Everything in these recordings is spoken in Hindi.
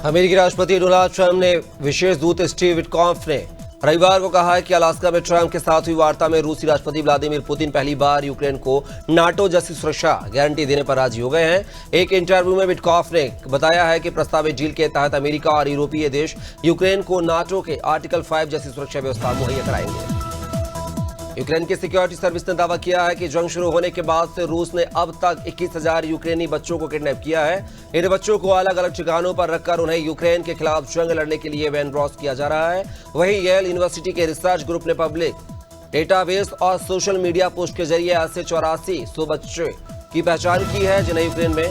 अमेरिकी राष्ट्रपति डोनाल्ड ट्रंप ने विशेष दूत स्टीव विटकॉफ ने रविवार को कहा है कि अलास्का में ट्रंप के साथ हुई वार्ता में रूसी राष्ट्रपति व्लादिमीर पुतिन पहली बार यूक्रेन को नाटो जैसी सुरक्षा गारंटी देने पर राजी हो गए हैं। एक इंटरव्यू में विटकॉफ ने बताया है कि प्रस्तावित डील के तहत अमेरिका और यूरोपीय देश यूक्रेन को नाटो के आर्टिकल 5 जैसी सुरक्षा व्यवस्था मुहैया कराएंगे। यूक्रेन की सिक्योरिटी सर्विस ने दावा किया है कि जंग शुरू होने के बाद से रूस ने अब तक 21,000 यूक्रेनी बच्चों को किडनैप किया है। इन बच्चों को अलग अलग ठिकानों पर रखकर उन्हें यूक्रेन के खिलाफ जंग लड़ने के लिए ब्रेनवॉश किया जा रहा है। वहीं येल यूनिवर्सिटी के रिसर्च ग्रुप ने पब्लिक डेटाबेस और सोशल मीडिया पोस्ट के जरिए ऐसे 8400 बच्चे की पहचान की है जिन्हें यूक्रेन में।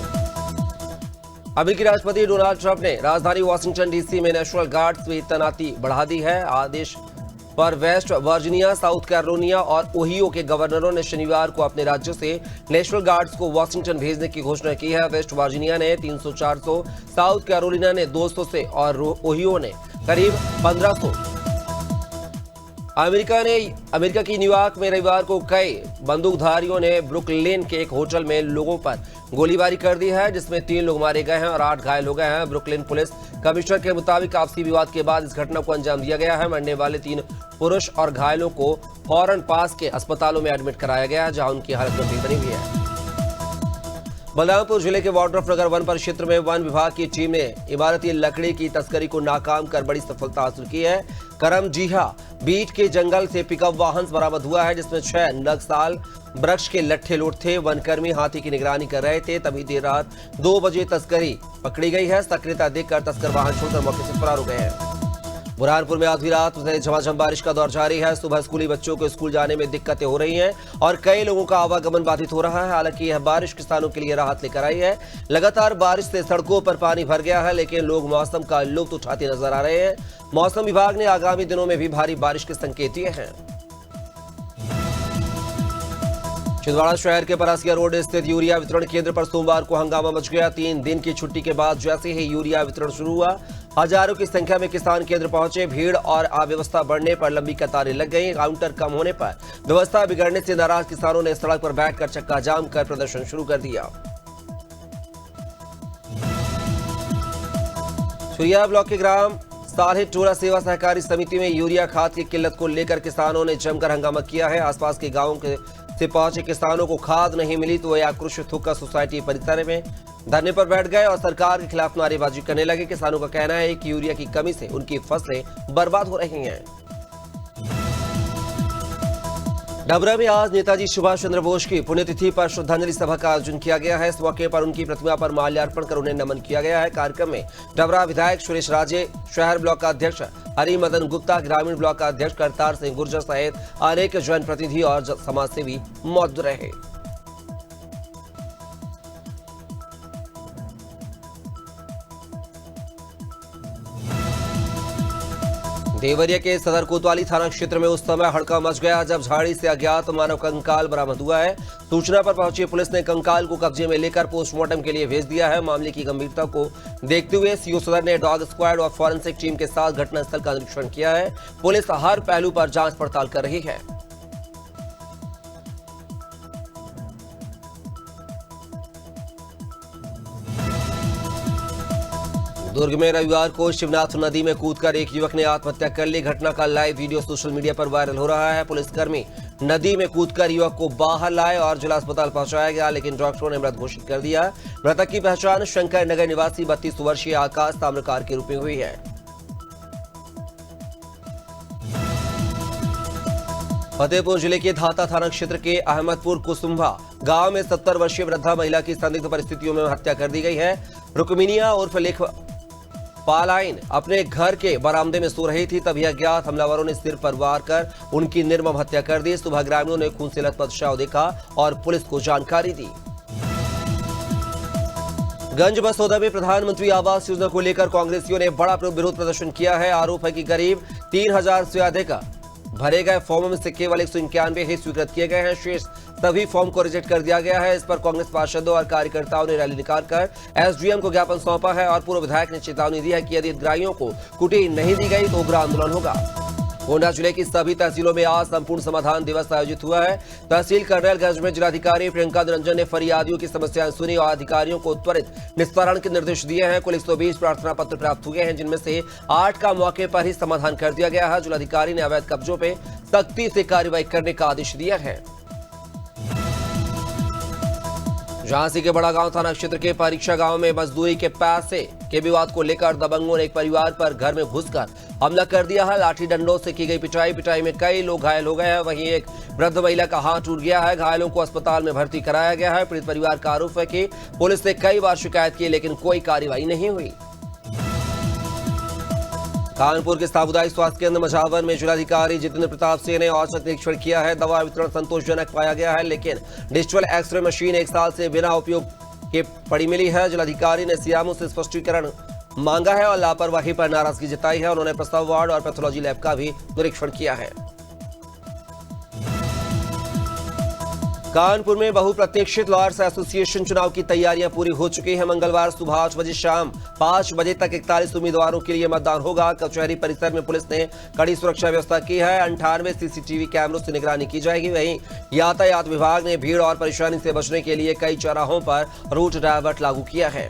अमेरिकी राष्ट्रपति डोनाल्ड ट्रंप ने राजधानी वॉशिंगटन डीसी में नेशनल गार्ड्स की तैनाती बढ़ा दी है। आदेश पर वेस्ट वर्जीनिया, साउथ कैरोलिना और ओहियो के गवर्नरों ने शनिवार को अपने राज्यों से नेशनल गार्ड्स को वॉशिंगटन भेजने की घोषणा की है। वेस्ट वर्जीनिया ने 300-400, साउथ कैरोलिना ने 200 से और ओहियो ने करीब 1500। अमेरिका की न्यूयॉर्क में रविवार को कई बंदूकधारियों ने ब्रुकलिन के एक होटल में लोगों पर गोलीबारी कर दी है, जिसमें 3 लोग मारे गए हैं और 8 घायल हो गए हैं। ब्रुकलिन पुलिस कमिश्नर के मुताबिक आपसी विवाद के बाद इस घटना को अंजाम दिया गया है। मरने वाले 3 पुरुष और घायलों को फौरन पास के अस्पतालों में एडमिट कराया गया है, जहां उनकी हालत गंभीर बनी हुई है। बलरामपुर जिले के वाड्रफ नगर वन परिक्षेत्र में वन विभाग की टीम ने इमारती लकड़ी की तस्करी को नाकाम कर बड़ी सफलता हासिल की है। करमजीहा बीट के जंगल से पिकअप वाहन बरामद हुआ है, जिसमें 6 नग साल वृक्ष के लट्ठे लूट थे। वनकर्मी हाथी की निगरानी कर रहे थे, तभी देर रात 2 बजे तस्करी पकड़ी गई है। सक्रियता देखकर तस्कर वाहन छोड़कर मौके से फरार हो गए हैं। बुरहानपुर में आधी रात से झमाझम बारिश का दौर जारी है। सुबह स्कूली बच्चों को स्कूल जाने में दिक्कतें हो रही हैं और कई लोगों का आवागमन बाधित हो रहा है। हालांकि यह बारिश किसानों के लिए राहत लेकर आई है। लगातार बारिश से सड़कों पर पानी भर गया है, लेकिन लोग मौसम का लुत्फ उठाते नजर आ रहे हैं। मौसम विभाग ने आगामी दिनों में भी भारी बारिश के संकेत दिए हैं। छिंदवाड़ा शहर के परासिया रोड स्थित यूरिया वितरण केंद्र पर सोमवार को हंगामा मच गया। 3 दिन की छुट्टी के बाद जैसे ही यूरिया वितरण शुरू हुआ, हजारों की संख्या में किसान केंद्र पहुंचे। भीड़ और अव्यवस्था बढ़ने पर लंबी कतारें लग गई। काउंटर कम होने पर व्यवस्था बिगड़ने से नाराज किसानों ने सड़क पर बैठकर चक्का जाम कर प्रदर्शन शुरू कर दिया। छुरिया ब्लॉक के ग्राम सालहिट टोला सेवा सहकारी समिति में यूरिया खाद की किल्लत को लेकर किसानों ने जमकर हंगामा किया है। आसपास के गांवों से पहुंचे किसानों को खाद नहीं मिली तो वे आक्रोशित होकर सोसाइटी परिसर में धरने पर बैठ गए और सरकार के खिलाफ नारेबाजी करने लगे। किसानों का कहना है कि यूरिया की कमी से उनकी फसलें बर्बाद हो रही हैं। डबरा में आज नेताजी सुभाष चंद्र बोस की पुण्यतिथि पर श्रद्धांजलि सभा का आयोजन किया गया है। इस मौके पर उनकी प्रतिमा पर माल्यार्पण कर उन्हें नमन किया गया है। कार्यक्रम में डबरा विधायक सुरेश राजे, शहर ब्लॉक का अध्यक्ष हरि मदन गुप्ता, ग्रामीण ब्लॉक का अध्यक्ष करतार सिंह गुर्जर सहित अनेक जनप्रतिनिधि और समाजसेवी मौजूद रहे। देवरिया के सदर कोतवाली थाना क्षेत्र में उस समय हड़कंप मच गया जब झाड़ी से अज्ञात मानव कंकाल बरामद हुआ है। सूचना पर पहुंची पुलिस ने कंकाल को कब्जे में लेकर पोस्टमार्टम के लिए भेज दिया है। मामले की गंभीरता को देखते हुए सीओ सदर ने डॉग स्क्वाड और फॉरेंसिक टीम के साथ घटनास्थल का निरीक्षण किया है। पुलिस हर पहलू पर जांच पड़ताल कर रही है। दुर्ग में रविवार को शिवनाथ नदी में कूदकर एक युवक ने आत्महत्या कर ली। घटना का लाइव वीडियो सोशल मीडिया पर वायरल हो रहा है। पुलिसकर्मी नदी में कूदकर युवक को बाहर लाए और जिला अस्पताल पहुंचाया गया, लेकिन डॉक्टरों ने मृत घोषित कर दिया। मृतक की पहचान शंकर नगर निवासी 32 वर्षीय आकाश ताम्रकार के रूप में हुई है। फतेहपुर जिले के धाता थाना क्षेत्र के अहमदपुर कुसुम्भा गांव में 70 वर्षीय वृद्धा महिला की संदिग्ध परिस्थितियों में हत्या कर दी गई है। रुक्मिनिया उर्फ लेख पालाइन अपने घर के बरामदे में सो रही थी, तभी अज्ञात हमलावरों ने सिर पर वार कर उनकी निर्मम हत्या कर दी। सुबह ग्रामीणों ने खून से लथपथ शव देखा और पुलिस को जानकारी दी। गंज बसोदा में प्रधानमंत्री आवास योजना को लेकर कांग्रेसियों ने बड़ा विरोध प्रदर्शन किया है। आरोप है कि करीब 3000 से अधिक भरे गए फॉर्मों में से केवल 191 ही स्वीकृत किए गए हैं। शेष सभी फॉर्म को रिजेक्ट कर दिया गया है। इस पर कांग्रेस पार्षदों और कार्यकर्ताओं ने रैली निकालकर एसडीएम को ज्ञापन सौंपा है और पूर्व विधायक ने चेतावनी दी है कि यदि हितग्राहियों को कुटी नहीं दी गई तो उग्र आंदोलन होगा। गोंडा जिले की सभी तहसीलों में आज संपूर्ण समाधान दिवस आयोजित हुआ है। तहसील कर्नलगंज में जिलाधिकारी प्रियंका निरंजन ने फरियादियों की समस्याएं सुनी और अधिकारियों को त्वरित निस्तारण के निर्देश दिए हैं। कुल 120 प्रार्थना पत्र प्राप्त हुए हैं, जिनमें से 8 का मौके पर ही समाधान कर दिया गया है। जिलाधिकारी ने अवैध कब्जों पे सख्ती से कार्रवाई करने का आदेश दिया है। झांसी के बड़ा गांव थाना क्षेत्र के परीक्षा गांव में मजदूरी के पैसे के विवाद को लेकर दबंगों ने एक परिवार पर घर में घुसकर हमला कर दिया है। लाठी डंडों से की गई पिटाई में कई लोग घायल हो गए हैं। वहीं एक वृद्ध महिला का हाथ टूट गया है। घायलों को अस्पताल में भर्ती कराया गया है। पीड़ित परिवार का आरोप है कि पुलिस ने कई बार शिकायत की, लेकिन कोई कार्रवाई नहीं हुई। कानपुर के सामुदायिक स्वास्थ्य केंद्र मझावर में जिलाधिकारी जितेंद्र प्रताप सिंह ने औचक निरीक्षण किया है। दवा वितरण संतोषजनक पाया गया है, लेकिन डिजिटल एक्सरे मशीन 1 साल से बिना उपयोग के पड़ी मिली है। जिलाधिकारी ने सीएमओ से स्पष्टीकरण मांगा है और लापरवाही पर नाराजगी जताई है। उन्होंने प्रसव वार्ड और पैथोलॉजी लैब का भी निरीक्षण किया है। कानपुर में बहुप्रतीक्षित लॉयर्स एसोसिएशन चुनाव की तैयारियां पूरी हो चुकी है। मंगलवार सुबह 8 बजे शाम 5 बजे तक 41 उम्मीदवारों के लिए मतदान होगा। कचहरी परिसर में पुलिस ने कड़ी सुरक्षा व्यवस्था की है। 98 सीसीटीवी कैमरों से निगरानी की जाएगी। वहीं यातायात विभाग ने भीड़ और परेशानी से बचने के लिए कई चौराहों पर रूट डायवर्ट लागू किया है।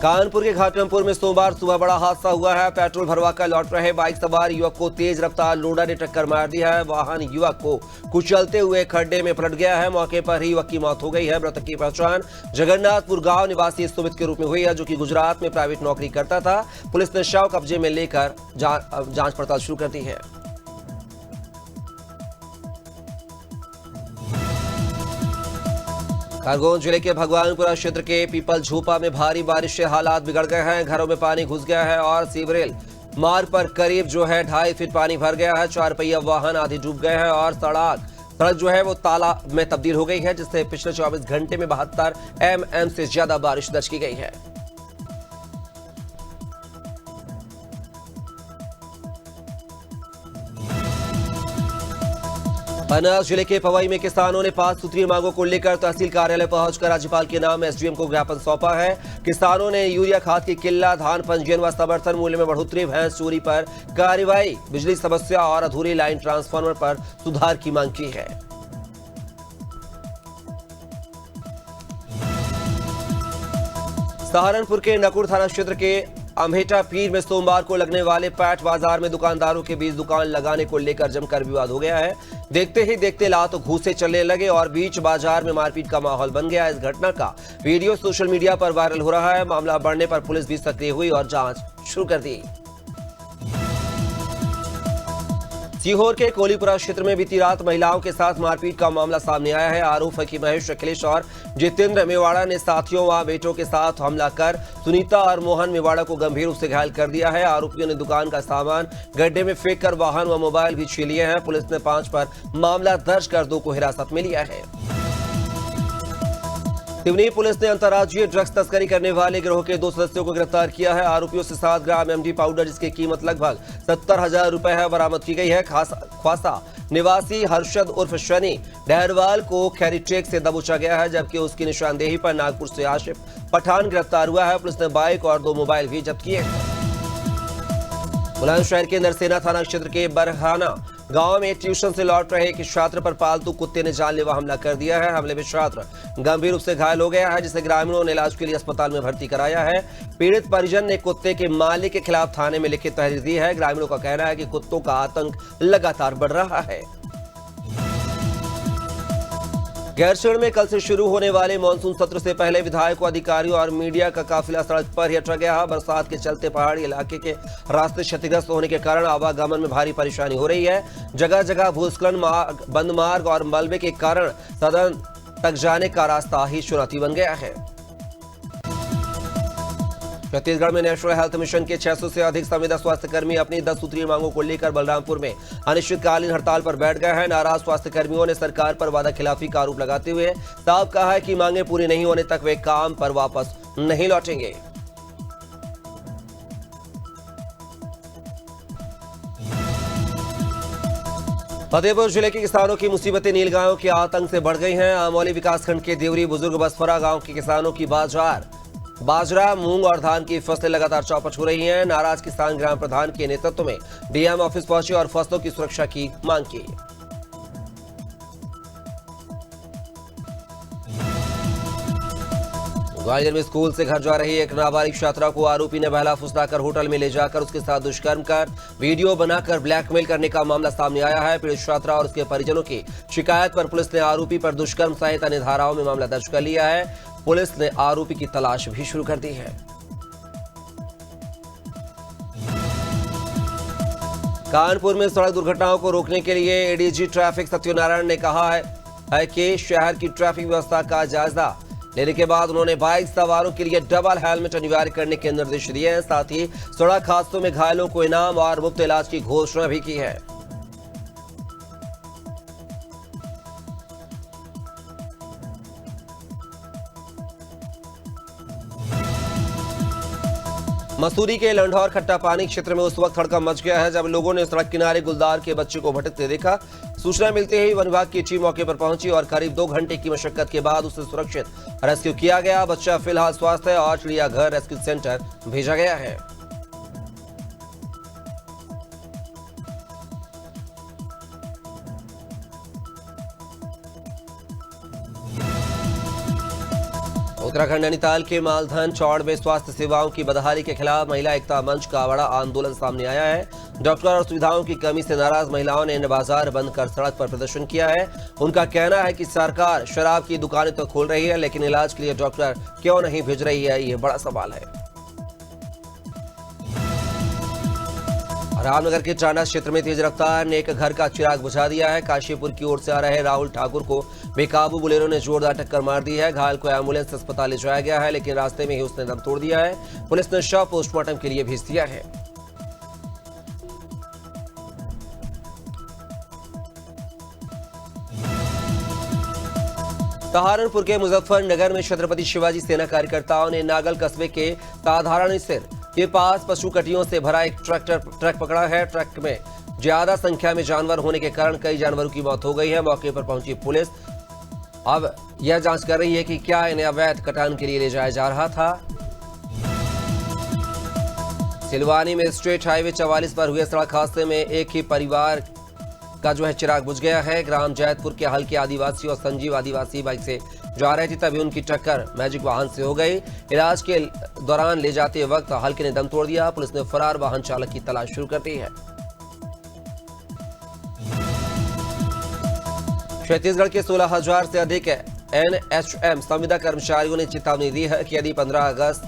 कानपुर के घाटमपुर में सोमवार सुबह बड़ा हादसा हुआ है। पेट्रोल भरवा कर लौट रहे बाइक सवार युवक को तेज रफ्तार लोडर ने टक्कर मार दी है। वाहन युवक को कुचलते हुए खड्डे में पलट गया है। मौके पर ही युवक की मौत हो गई है। मृतक की पहचान जगन्नाथपुर गांव निवासी सुमित के रूप में हुई है, जो कि गुजरात में प्राइवेट नौकरी करता था। पुलिस ने शव कब्जे में लेकर जांच पड़ताल शुरू कर दी है। खरगोन जिले के भगवानपुरा क्षेत्र के पीपल झोपा में भारी बारिश से हालात बिगड़ गए हैं। घरों में पानी घुस गया है और सीवरेज मार्ग पर करीब 2.5 फीट पानी भर गया है। 4 पहिया वाहन आधे डूब गए हैं और सड़क वो तालाब में तब्दील हो गई है, जिससे पिछले 24 घंटे में 72 mm से ज्यादा बारिश दर्ज की गई है। बनास जिले के पवई में किसानों ने 5 सूत्रीय मांगों को लेकर तहसील कार्यालय पहुंचकर राज्यपाल के नाम एसडीएम को ज्ञापन सौंपा है। किसानों ने यूरिया खाद की किल्लत, धान पंजीयन व समर्थन मूल्य में बढ़ोतरी, भैंस चोरी पर कार्रवाई, बिजली समस्या और अधूरी लाइन ट्रांसफार्मर पर सुधार की मांग की है। सहारनपुर के नकुड़ थाना क्षेत्र के अम्हेटा पीर में सोमवार को लगने वाले पैठ बाजार में दुकानदारों के बीच दुकान लगाने को लेकर जमकर विवाद हो गया है। देखते ही देखते लात घूसे चलने लगे और बीच बाजार में मारपीट का माहौल बन गया। इस घटना का वीडियो सोशल मीडिया पर वायरल हो रहा है। मामला बढ़ने पर पुलिस भी सक्रिय हुई और जांच शुरू कर दी। सीहोर के कोलीपुरा क्षेत्र में बीती रात महिलाओं के साथ मारपीट का मामला सामने आया है। आरोप है कि महेश, अखिलेश और जितेंद्र मेवाड़ा ने साथियों व बेटों के साथ हमला कर सुनीता और मोहन मेवाड़ा को गंभीर रूप से घायल कर दिया है। आरोपियों ने दुकान का सामान गड्ढे में फेंककर वाहन व मोबाइल भी छीन लिए हैं। पुलिस ने 5 पर मामला दर्ज कर 2 को हिरासत में लिया है। सिवनी पुलिस ने अंतर्राज्यीय ड्रग्स तस्करी करने वाले गिरोह के 2 सदस्यों को गिरफ्तार किया है। आरोपियों से 7 ग्राम एमडी पाउडर, जिसकी कीमत लगभग 70,000 रुपए है, बरामद की गई है। ख्वासा निवासी हर्षद उर्फ शनि डहरवाल को खैरीटेक से दबोचा गया है, जबकि उसकी निशानदेही पर नागपुर से आशिफ पठान गिरफ्तार हुआ है। पुलिस ने बाइक और 2 मोबाइल भी जब्त किए हैं। बुलंदशहर के नरसेना थाना क्षेत्र के बरहाना गांव में ट्यूशन से लौट रहे एक छात्र पर पालतू कुत्ते ने जानलेवा हमला कर दिया है। हमले में छात्र गंभीर रूप से घायल हो गया है, जिसे ग्रामीणों ने इलाज के लिए अस्पताल में भर्ती कराया है। पीड़ित परिजन ने कुत्ते के मालिक के खिलाफ थाने में लिखित तहरीर दी है। ग्रामीणों का कहना है कि कुत्तों का आतंक लगातार बढ़ रहा है। गैरसैंण में कल से शुरू होने वाले मानसून सत्र से पहले विधायकों, अधिकारियों और मीडिया का काफिला सड़क पर ही अटक गया है। बरसात के चलते पहाड़ी इलाके के रास्ते क्षतिग्रस्त होने के कारण आवागमन में भारी परेशानी हो रही है। जगह जगह भूस्खलन, बंद मार्ग और मलबे के कारण सदन तक जाने का रास्ता ही चुनौती बन गया है। छत्तीसगढ़ में नेशनल हेल्थ मिशन के 600 से अधिक संविदा स्वास्थ्यकर्मी अपनी 10 सूत्रीय मांगों को लेकर बलरामपुर में अनिश्चितकालीन हड़ताल पर बैठ गए हैं। नाराज स्वास्थ्यकर्मियों ने सरकार पर वादाखिलाफी का आरोप लगाते हुए साफ कहा है कि मांगें पूरी नहीं होने तक वे काम पर वापस नहीं लौटेंगे। फतेहपुर जिले के किसानों की मुसीबतें नीलगायों के आतंक से बढ़ गई हैं। आमोली विकासखंड के देवरी बुजुर्ग बसफरा गांव के किसानों की बाजार बाजरा, मूंग और धान की फसलें लगातार चौपट हो रही हैं। नाराज किसान ग्राम प्रधान के नेतृत्व में डीएम ऑफिस पहुंचे और फसलों की सुरक्षा की मांग की। ग्वालियर में स्कूल से घर जा रही एक नाबालिग छात्रा को आरोपी ने बहला फुसलाकर होटल में ले जाकर उसके साथ दुष्कर्म कर वीडियो बनाकर ब्लैकमेल करने का मामला सामने आया है। पीड़ित छात्रा और उसके परिजनों की शिकायत पर पुलिस ने आरोपी पर दुष्कर्म सहित अन्य धाराओं में मामला दर्ज कर लिया है। पुलिस ने आरोपी की तलाश भी शुरू कर दी है। कानपुर में सड़क दुर्घटनाओं को रोकने के लिए एडीजी ट्रैफिक सत्यनारायण ने कहा है कि शहर की ट्रैफिक व्यवस्था का जायजा लेने के बाद उन्होंने बाइक सवारों के लिए डबल हेलमेट अनिवार्य करने के निर्देश दिए हैं। साथ ही सड़क हादसों में घायलों को इनाम और मुफ्त इलाज की घोषणा भी की है। मसूरी के लंढौर खट्टा पानी क्षेत्र में उस वक्त हड़कंप मच गया है जब लोगों ने सड़क किनारे गुलदार के बच्चे को भटकते देखा। सूचना मिलते ही वन विभाग की टीम मौके पर पहुंची और करीब 2 घंटे की मशक्कत के बाद उसे सुरक्षित रेस्क्यू किया गया। बच्चा फिलहाल स्वस्थ है और चिड़ियाघर रेस्क्यू सेंटर भेजा गया है। उत्तराखंड नैनीताल के मालधन चौड़ में स्वास्थ्य सेवाओं की बदहाली के खिलाफ महिला एकता मंच का बड़ा आंदोलन सामने आया है। डॉक्टर और सुविधाओं की कमी से नाराज महिलाओं ने बाजार बंद कर सड़क पर प्रदर्शन किया है। उनका कहना है कि सरकार शराब की दुकानें तो खोल रही है लेकिन इलाज के लिए डॉक्टर क्यों नहीं भेज रही है, ये बड़ा सवाल है। रामनगर के टांडा क्षेत्र में तेज रफ्तार ने एक घर का चिराग बुझा दिया है। काशीपुर की ओर से आ रहे राहुल ठाकुर को बेकाबू बोलेरो ने जोरदार टक्कर मार दी है। घायल को एम्बुलेंस अस्पताल ले जाया गया है लेकिन रास्ते में ही उसने दम तोड़ दिया है। पुलिस ने शव पोस्टमार्टम के लिए भेज दिया है। सहारनपुर के मुजफ्फरनगर में छत्रपति शिवाजी सेना कार्यकर्ताओं ने नागल कस्बे के साधारण सिर के पास पशु कटियों से भरा एक ट्रक पकड़ा है। ट्रक में ज्यादा संख्या में जानवर होने के कारण कई जानवरों की मौत हो गई है। मौके पर पहुंची पुलिस अब यह जांच कर रही है कि क्या इन्हें अवैध कटान के लिए ले जाया जा रहा था। सिलवानी में स्टेट हाईवे 44 पर हुए सड़क हादसे में एक ही परिवार का चिराग बुझ गया है। ग्राम जैतपुर के हल्के आदिवासी और संजीव आदिवासी बाइक से जा रहे थे तभी उनकी टक्कर मैजिक वाहन से हो गई। इलाज के दौरान ले जाते वक्त हल्के ने दम तोड़ दिया। पुलिस ने फरार वाहन चालक की तलाश शुरू कर दी है। छत्तीसगढ़ के 16,000 से अधिक एनएचएम संविदा कर्मचारियों ने चेतावनी दी है कि यदि 15 अगस्त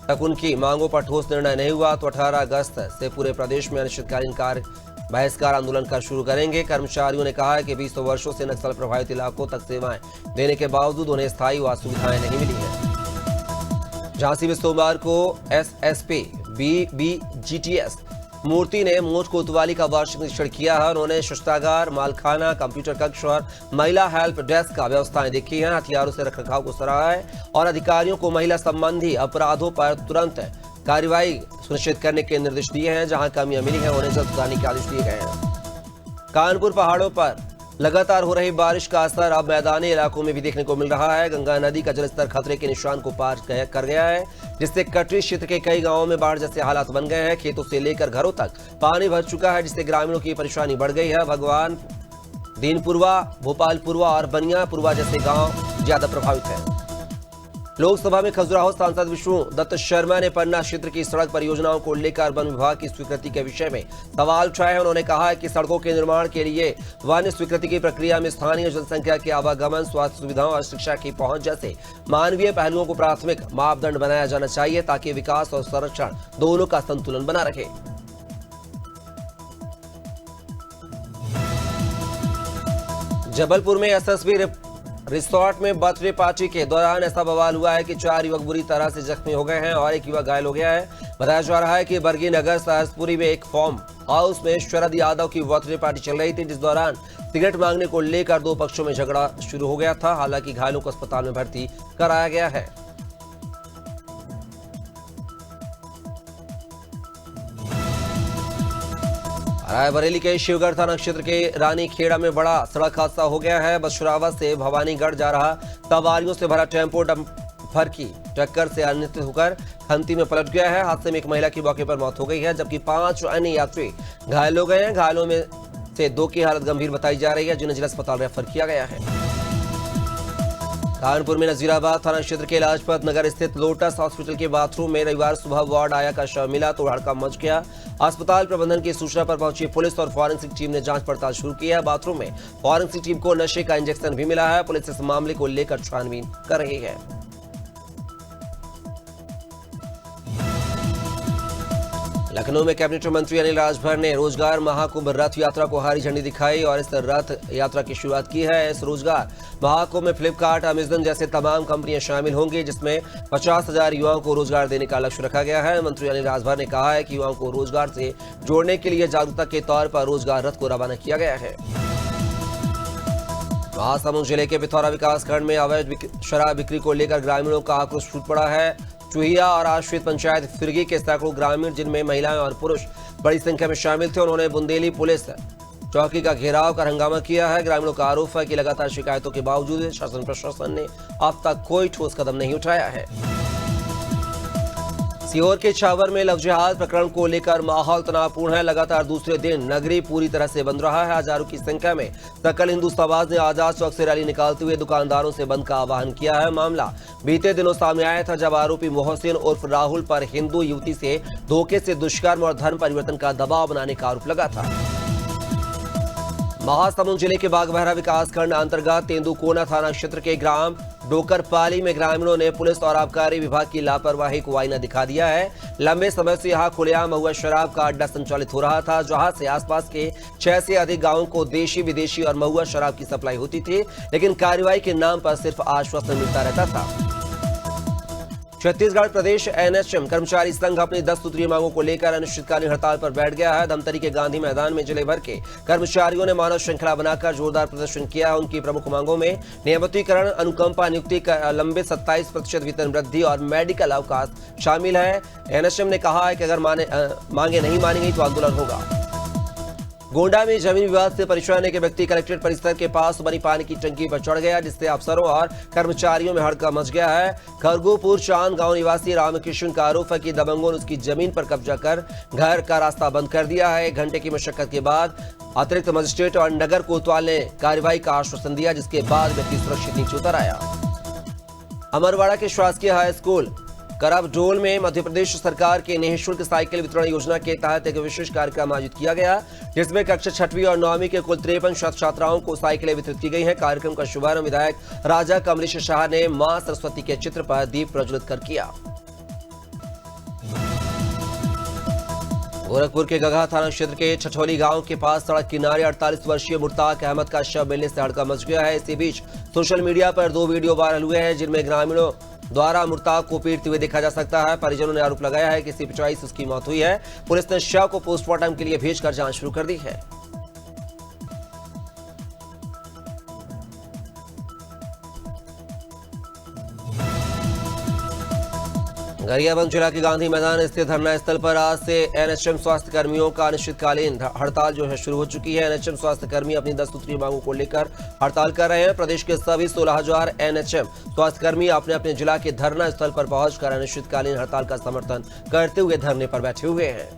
तक उनकी मांगों पर ठोस निर्णय नहीं हुआ तो 18 अगस्त से पूरे प्रदेश में अनिश्चितकालीन बहिष्कार आंदोलन कर शुरू करेंगे। कर्मचारियों ने कहा है कि 20 वर्षों से नक्सल प्रभावित इलाकों तक सेवाएं देने के बावजूद उन्हें स्थायी व सुविधाएं नहीं मिली हैं। झांसी में सोमवार को एसएसपी बीबीजीटीएस मूर्ति ने मोट कोतवाली का वार्षिक निरीक्षण किया है। उन्होंने शस्त्रागार, मालखाना, कंप्यूटर कक्ष और महिला हेल्प डेस्क का व्यवस्थाएं देखी हैं। हथियारों से रखरखाव को सराहा है और अधिकारियों को महिला संबंधी अपराधों पर तुरंत कार्रवाई सुनिश्चित करने के निर्देश दिए हैं। जहां कमियां मिली हैं उन्हें जल्द सुधारने के आदेश दिए गए हैं। कानपुर पहाड़ों पर लगातार हो रही बारिश का असर अब मैदानी इलाकों में भी देखने को मिल रहा है। गंगा नदी का जलस्तर खतरे के निशान को पार कर गया है जिससे कटरी क्षेत्र के कई गांवों में बाढ़ जैसे हालात बन गए हैं। खेतों से लेकर घरों तक पानी भर चुका है जिससे ग्रामीणों की परेशानी बढ़ गई है। भगवान दीनपुरवा, भोपालपुरवा और बनियापुरवा जैसे गांव ज्यादा प्रभावित हैं। लोकसभा में खजुराहो सांसद विष्णु दत्त शर्मा ने पन्ना क्षेत्र की सड़क परियोजनाओं को लेकर वन विभाग की स्वीकृति के विषय में सवाल उठाए। उन्होंने कहा है कि सड़कों के निर्माण के लिए वन स्वीकृति की प्रक्रिया में स्थानीय जनसंख्या के आवागमन, स्वास्थ्य सुविधाओं और शिक्षा की पहुंच जैसे मानवीय पहलुओं को प्राथमिक मापदंड बनाया जाना चाहिए ताकि विकास और संरक्षण दोनों का संतुलन बना रहे। जबलपुर में एसएसबी रिसोर्ट में बर्थडे पार्टी के दौरान ऐसा बवाल हुआ है कि 4 युवक बुरी तरह से जख्मी हो गए हैं और एक युवक घायल हो गया है। बताया जा रहा है कि बरगी नगर सहसपुरी में एक फार्म हाउस में शरद यादव की बर्थडे पार्टी चल रही थी जिस दौरान सिगरेट मांगने को लेकर 2 पक्षों में झगड़ा शुरू हो गया था। हालांकि घायलों को अस्पताल में भर्ती कराया गया है। रायबरेली के शिवगढ़ थाना क्षेत्र के रानीखेड़ा में बड़ा सड़क हादसा हो गया है। बसुरावा से भवानीगढ़ जा रहा सवारियों से भरा टेम्पो डंपर की टक्कर से अनियंत्रित होकर खंती में पलट गया है। हादसे में एक महिला की मौके पर मौत हो गई है, जबकि 5 अन्य यात्री घायल हो गए हैं। घायलों में से 2 की हालत गंभीर बताई जा रही है, जिन्हें जिला अस्पताल रेफर किया गया है। कानपुर में नजीराबाद थाना क्षेत्र के लाजपत नगर स्थित लोटस हॉस्पिटल के बाथरूम में रविवार सुबह वार्ड आया का शव मिला तो हड़कंप मच गया। अस्पताल प्रबंधन की सूचना पर पहुंची पुलिस और फॉरेंसिक टीम ने जांच पड़ताल शुरू की है। बाथरूम में फॉरेंसिक टीम को नशे का इंजेक्शन भी मिला है। पुलिस इस मामले को लेकर छानबीन कर रही है। लखनऊ में कैबिनेट मंत्री अनिल राजभर ने रोजगार महाकुंभ रथ यात्रा को हरी झंडी दिखाई और इस रथ यात्रा की शुरुआत की है। इस रोजगार महाकुंभ में फ्लिपकार्ट, अमेजन जैसे तमाम कंपनियां शामिल होंगी, जिसमें 50,000 युवाओं को रोजगार देने का लक्ष्य रखा गया है। मंत्री अनिल राजभर ने कहा है कि युवाओं को रोजगार से जोड़ने के लिए जागरूकता के तौर पर रोजगार रथ को रवाना किया गया है। महासमुंद जिले के पिथौरा विकासखंड में अवैध शराब बिक्री को लेकर ग्रामीणों का आक्रोश फूट पड़ा है। चुहिया और आश्रित पंचायत फिरगी के सैकड़ों ग्रामीण, जिनमें महिलाएं और पुरुष बड़ी संख्या में शामिल थे, उन्होंने बुंदेली पुलिस चौकी का घेराव कर हंगामा किया है। ग्रामीणों का आरोप है कि लगातार शिकायतों के बावजूद शासन प्रशासन ने अब तक कोई ठोस कदम नहीं उठाया है। सीहोर के छावर में लव जिहाद प्रकरण को लेकर माहौल तनावपूर्ण है। लगातार दूसरे दिन नगरी पूरी तरह से बंद रहा है। हजारों की संख्या में सकल हिंदू समाज ने आजाद चौक से रैली निकालते हुए दुकानदारों से बंद का आह्वान किया है। मामला बीते दिनों सामने आया था, जब आरोपी मोहसिन उर्फ राहुल पर हिंदू युवती से धोखे से दुष्कर्म और धर्म परिवर्तन का दबाव बनाने का आरोप लगा था। महासमुंद जिले के बागबहरा विकासखंड अंतर्गत तेंदुकोना थाना क्षेत्र के ग्राम डोकरपाली में ग्रामीणों ने पुलिस और आबकारी विभाग की लापरवाही को आईना दिखा दिया है। लंबे समय से यहां खुलेआम महुआ शराब का अड्डा संचालित हो रहा था, जहां से आसपास के 6 से अधिक गांवों को देशी विदेशी और महुआ शराब की सप्लाई होती थी, लेकिन कार्रवाई के नाम पर सिर्फ आश्वासन मिलता रहता था। छत्तीसगढ़ प्रदेश एनएचएम कर्मचारी संघ अपनी 10 सूत्रीय मांगों को लेकर अनिश्चितकालीन हड़ताल पर बैठ गया है। धमतरी के गांधी मैदान में जिले भर के कर्मचारियों ने मानव श्रृंखला बनाकर जोरदार प्रदर्शन किया। उनकी प्रमुख मांगों में नियमितीकरण, अनुकंपा नियुक्ति का लंबित 27% वेतन वृद्धि और मेडिकल अवकाश शामिल है। एनएचएम ने कहा है कि अगर मांगे नहीं मानी गई तो आंदोलन होगा। गोंडा में जमीन विवाद से परेशान एक व्यक्ति कलेक्ट्रेट परिसर के पास बनी पानी की टंकी पर चढ़ गया, जिससे अफसरों और कर्मचारियों में हड़कंप मच गया है। खरगोपुर चांद गांव निवासी रामकृष्ण का आरोप है कि दबंगों ने उसकी जमीन पर कब्जा कर घर का रास्ता बंद कर दिया है। 1 घंटे की मशक्कत के बाद अतिरिक्त मजिस्ट्रेट और नगर कोतवाल ने कार्रवाई का आश्वासन दिया, जिसके बाद व्यक्ति सुरक्षित नीचे उतर आया। अमरवाड़ा के शासकीय हाई स्कूल करबडोल में मध्य प्रदेश सरकार के निःशुल्क साइकिल वितरण योजना के तहत एक विशेष कार्यक्रम आयोजित किया गया, जिसमें कक्षा 6वीं और 9वीं के कुल 53 छात्राओं को साइकिलें वितरित की गई हैं। कार्यक्रम का शुभारंभ विधायक राजा कमलेश शाह ने मां सरस्वती के चित्र पर दीप प्रज्वलित कर किया। गोरखपुर के गगहा थाना क्षेत्र के छठौली गांव के पास सड़क किनारे 48 वर्षीय मुर्ताक अहमद का शव मिलने से हड़कंप मच गया है। इसी बीच सोशल मीडिया पर 2 वीडियो वायरल हुए हैं, जिनमें ग्रामीणों द्वारा मुर्ताक को पीटते हुए देखा जा सकता है। परिजनों ने आरोप लगाया है कि इसी पिटाई से उसकी मौत हुई है। पुलिस ने शव को पोस्टमार्टम के लिए भेजकर जांच शुरू कर दी है। गरियाबंद जिला के गांधी मैदान स्थित धरना स्थल पर आज से एनएचएम स्वास्थ्य कर्मियों का अनिश्चितकालीन हड़ताल शुरू हो चुकी है। एनएचएम स्वास्थ्य कर्मी अपनी 10 सूत्रीय मांगों को लेकर हड़ताल कर रहे हैं। प्रदेश के सभी 16,000 एनएचएम स्वास्थ्य कर्मी अपने अपने जिला के धरना स्थल पर पहुंचकर अनिश्चितकालीन हड़ताल का समर्थन करते हुए धरने पर बैठे हुए हैं।